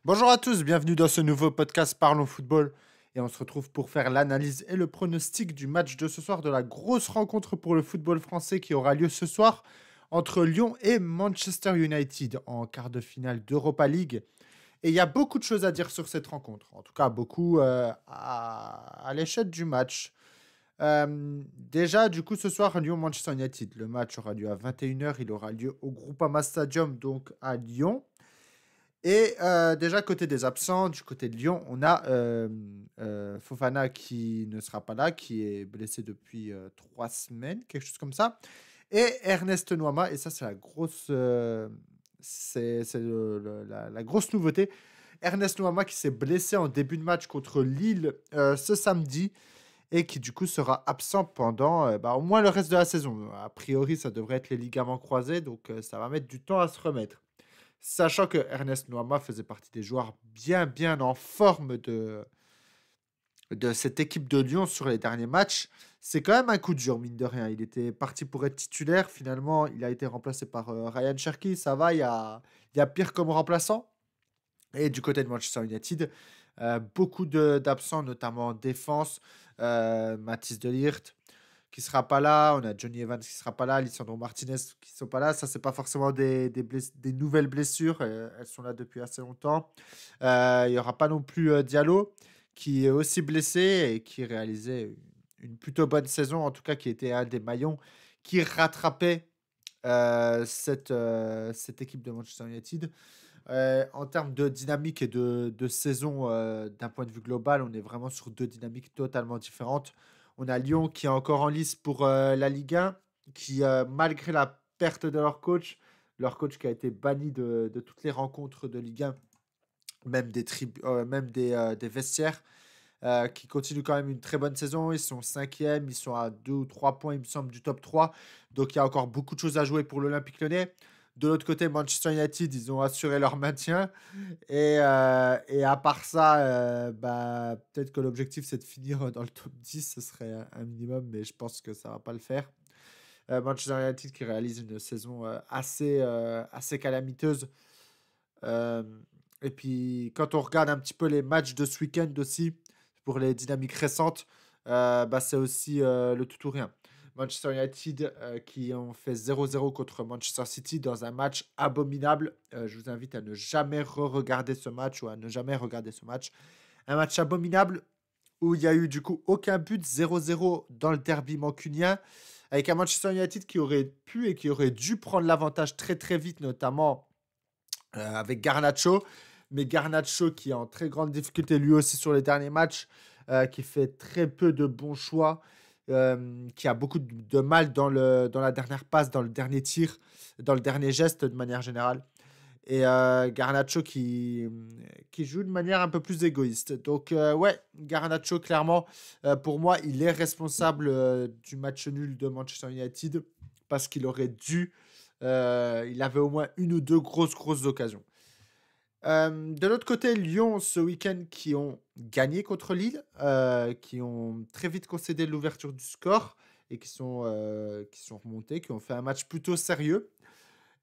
Bonjour à tous, bienvenue dans ce nouveau podcast Parlons Football. Et on se retrouve pour faire l'analyse et le pronostic du match de ce soir, de la grosse rencontre pour le football français qui aura lieu ce soir entre Lyon et Manchester United en quart de finale d'Europa League. Et il y a beaucoup de choses à dire sur cette rencontre, en tout cas beaucoup à l'échelle du match. Déjà, du coup, ce soir, Lyon-Manchester United. Le match aura lieu à 21 h, il aura lieu au Groupama Stadium, donc à Lyon. Et déjà, côté des absents, du côté de Lyon, on a Fofana qui ne sera pas là, qui est blessé depuis 3 semaines, quelque chose comme ça. Et Ernest Nuama, et ça, c'est la grosse, la grosse nouveauté. Ernest Nuama qui s'est blessé en début de match contre Lille ce samedi et qui du coup sera absent pendant au moins le reste de la saison. A priori, ça devrait être les ligaments croisés, donc ça va mettre du temps à se remettre. Sachant que Ernest Nuama faisait partie des joueurs bien en forme de cette équipe de Lyon sur les derniers matchs, c'est quand même un coup dur, mine de rien. Il était parti pour être titulaire. Finalement, il a été remplacé par Ryan Cherki. Ça va, il y a pire comme remplaçant. Et du côté de Manchester United, beaucoup d'absents, notamment en défense. Mathis de Ligt qui sera pas là. On a Johnny Evans qui sera pas là. Lisandro Martinez qui sont pas là. Ça, c'est pas forcément des nouvelles blessures. Elles sont là depuis assez longtemps. Il y aura pas non plus Diallo qui est aussi blessé et qui réalisait une plutôt bonne saison. En tout cas, qui était un des maillons qui rattrapait cette équipe de Manchester United. En termes de dynamique et de saison, d'un point de vue global, on est vraiment sur deux dynamiques totalement différentes. On a Lyon qui est encore en lice pour la Ligue 1, qui, malgré la perte de leur coach qui a été banni de toutes les rencontres de Ligue 1, même des vestiaires, qui continuent quand même une très bonne saison. Ils sont cinquième, ils sont à 2 ou 3 points, il me semble, du top 3. Donc il y a encore beaucoup de choses à jouer pour l'Olympique Lyonnais. De l'autre côté, Manchester United, ils ont assuré leur maintien. Et à part ça, peut-être que l'objectif, c'est de finir dans le top 10. Ce serait un minimum, mais je pense que ça ne va pas le faire. Manchester United qui réalise une saison assez calamiteuse. Euh, et puis, quand on regarde un petit peu les matchs de ce week-end aussi, pour les dynamiques récentes, c'est aussi le tout ou rien. Manchester United qui ont fait 0-0 contre Manchester City dans un match abominable. Je vous invite à ne jamais re-regarder ce match ou à ne jamais regarder ce match. Un match abominable où il y a eu du coup aucun but, 0-0 dans le derby mancunien, avec un Manchester United qui aurait pu et qui aurait dû prendre l'avantage très très vite, notamment avec Garnacho. Mais Garnacho qui est en très grande difficulté lui aussi sur les derniers matchs, qui fait très peu de bons choix, qui a beaucoup de mal dans la dernière passe, dans le dernier tir, dans le dernier geste de manière générale. Et Garnacho qui joue de manière un peu plus égoïste. Donc ouais, Garnacho clairement, pour moi, il est responsable du match nul de Manchester United parce qu'il aurait dû, il avait au moins une ou deux grosses occasions. De l'autre côté, Lyon, ce week-end, qui ont gagné contre Lille, qui ont très vite concédé l'ouverture du score et qui sont remontés, qui ont fait un match plutôt sérieux.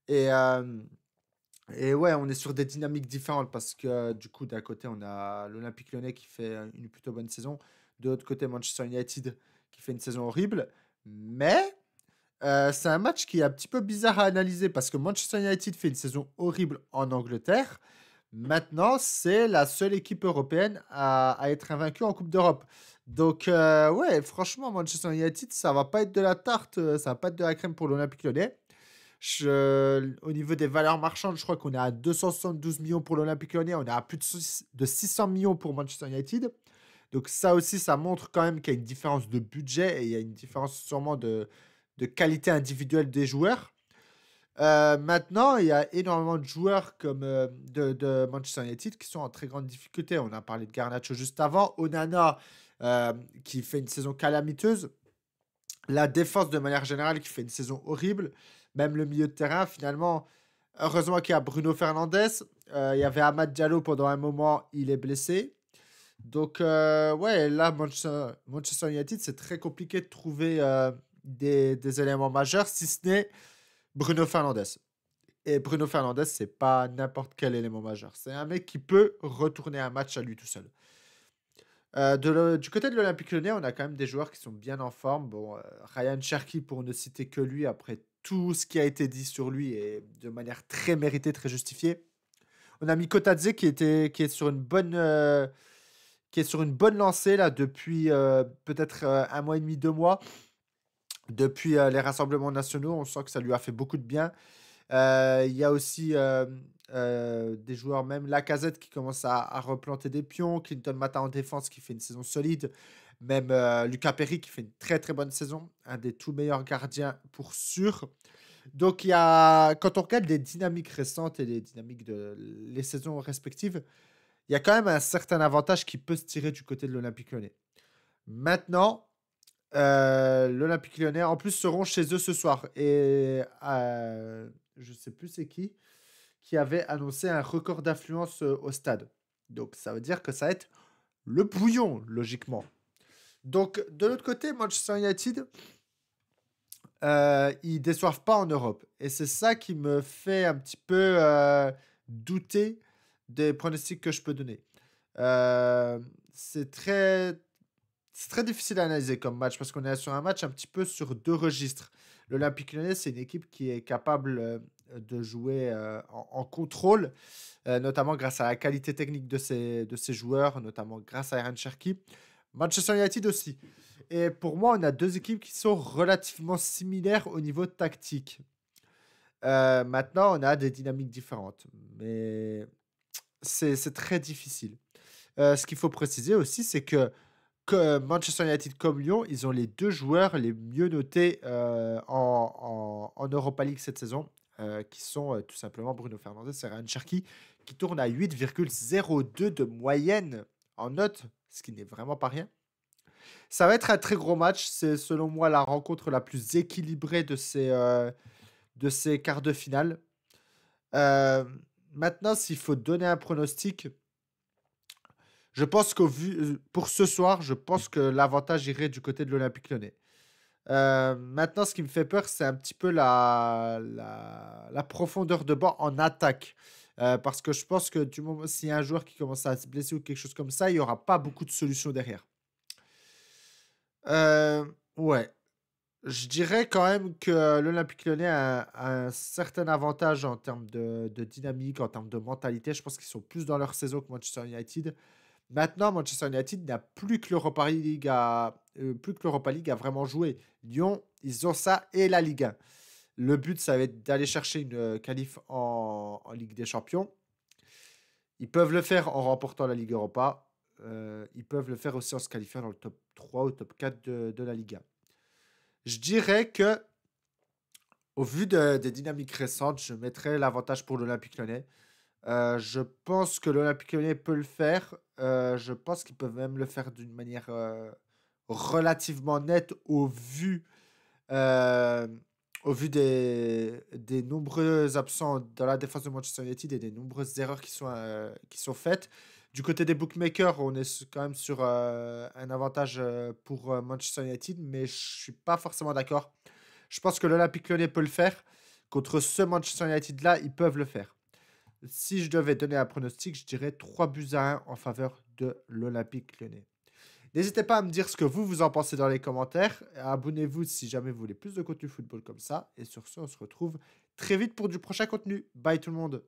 Et, euh, et ouais, on est sur des dynamiques différentes parce que du coup, d'un côté, on a l'Olympique Lyonnais qui fait une plutôt bonne saison. De l'autre côté, Manchester United qui fait une saison horrible. Mais c'est un match qui est un petit peu bizarre à analyser parce que Manchester United fait une saison horrible en Angleterre. Maintenant, c'est la seule équipe européenne à être invaincue en Coupe d'Europe. Donc, ouais, franchement, Manchester United, ça va pas être de la tarte, ça va pas être de la crème pour l'Olympique Lyonnais. Au niveau des valeurs marchandes, je crois qu'on est à 272 millions pour l'Olympique Lyonnais, on est à plus de 600 millions pour Manchester United. Donc, ça aussi, ça montre quand même qu'il y a une différence de budget et il y a une différence sûrement de qualité individuelle des joueurs. Maintenant, il y a énormément de joueurs comme de Manchester United qui sont en très grande difficulté. On a parlé de Garnacho juste avant. Onana qui fait une saison calamiteuse. La défense de manière générale qui fait une saison horrible. Même le milieu de terrain, finalement, heureusement qu'il y a Bruno Fernandes. Il y avait Amad Diallo pendant un moment, il est blessé. Donc, ouais, là, Manchester United, c'est très compliqué de trouver des éléments majeurs, si ce n'est Bruno Fernandes. Et Bruno Fernandes, c'est pas n'importe quel élément majeur. C'est un mec qui peut retourner un match à lui tout seul. Du côté de l'Olympique Lyonnais, on a quand même des joueurs qui sont bien en forme. Bon, Ryan Cherki, pour ne citer que lui, après tout ce qui a été dit sur lui, et de manière très méritée, très justifiée. On a Miko Tadze qui est sur une bonne lancée là depuis peut-être un mois et demi, 2 mois. Depuis les rassemblements nationaux, on sent que ça lui a fait beaucoup de bien. Il y a aussi des joueurs, même Lacazette, qui commence à replanter des pions. Clinton Mata en défense, qui fait une saison solide. Même Lucas Perry, qui fait une très très bonne saison. Un des tout meilleurs gardiens pour sûr. Donc, quand on regarde les dynamiques récentes et les dynamiques de les saisons respectives, il y a quand même un certain avantage qui peut se tirer du côté de l'Olympique Lyonnais. Maintenant, l'Olympique Lyonnais, en plus, seront chez eux ce soir. Et je ne sais plus c'est qui avait annoncé un record d'affluence au stade. Donc, ça veut dire que ça va être le bouillon, logiquement. Donc, de l'autre côté, Manchester United, ils déçoivent pas en Europe. Et c'est ça qui me fait un petit peu douter des pronostics que je peux donner. Euh, c'est très, c'est très difficile à analyser comme match parce qu'on est sur un match un petit peu sur deux registres. L'Olympique Lyonnais, c'est une équipe qui est capable de jouer en contrôle, notamment grâce à la qualité technique de ses joueurs, notamment grâce à Aaron Cherki. Manchester United aussi. Et pour moi, on a deux équipes qui sont relativement similaires au niveau tactique. Maintenant, on a des dynamiques différentes, mais c'est très difficile. Ce qu'il faut préciser aussi, c'est que Manchester United comme Lyon, ils ont les deux joueurs les mieux notés en Europa League cette saison, qui sont tout simplement Bruno Fernandes et Ryan Cherki, qui tournent à 8,02 de moyenne en note, ce qui n'est vraiment pas rien. Ça va être un très gros match. C'est selon moi la rencontre la plus équilibrée de ces quarts de finale. Euh, Maintenant, s'il faut donner un pronostic, je pense pour ce soir, je pense que l'avantage irait du côté de l'Olympique Lyonnais. Maintenant, ce qui me fait peur, c'est un petit peu la profondeur de banc en attaque. Parce que je pense que du moment s'il y a un joueur qui commence à se blesser ou quelque chose comme ça, il n'y aura pas beaucoup de solutions derrière. Ouais. Je dirais quand même que l'Olympique Lyonnais a un certain avantage en termes de dynamique, en termes de mentalité. Je pense qu'ils sont plus dans leur saison que Manchester United. Maintenant, Manchester United n'a plus que l'Europa League à vraiment jouer. Lyon, ils ont ça et la Ligue 1. Le but, ça va être d'aller chercher une qualif en Ligue des Champions. Ils peuvent le faire en remportant la Ligue Europa. Ils peuvent le faire aussi en se qualifiant dans le top 3 ou top 4 de la Ligue 1. Je dirais que, au vu des dynamiques récentes, je mettrais l'avantage pour l'Olympique Lyonnais. Je pense que l'Olympique Lyonnais peut le faire. Je pense qu'ils peuvent même le faire d'une manière relativement nette euh, au vu des nombreux absents dans la défense de Manchester United et des nombreuses erreurs qui sont faites. Du côté des bookmakers, on est quand même sur un avantage pour Manchester United, mais je ne suis pas forcément d'accord. Je pense que l'Olympique Lyonnais peut le faire. Contre ce Manchester United-là, ils peuvent le faire. Si je devais donner un pronostic, je dirais 3-1 en faveur de l'Olympique Lyonnais. N'hésitez pas à me dire ce que vous en pensez dans les commentaires. Abonnez-vous si jamais vous voulez plus de contenu football comme ça. Et sur ce, on se retrouve très vite pour du prochain contenu. Bye tout le monde.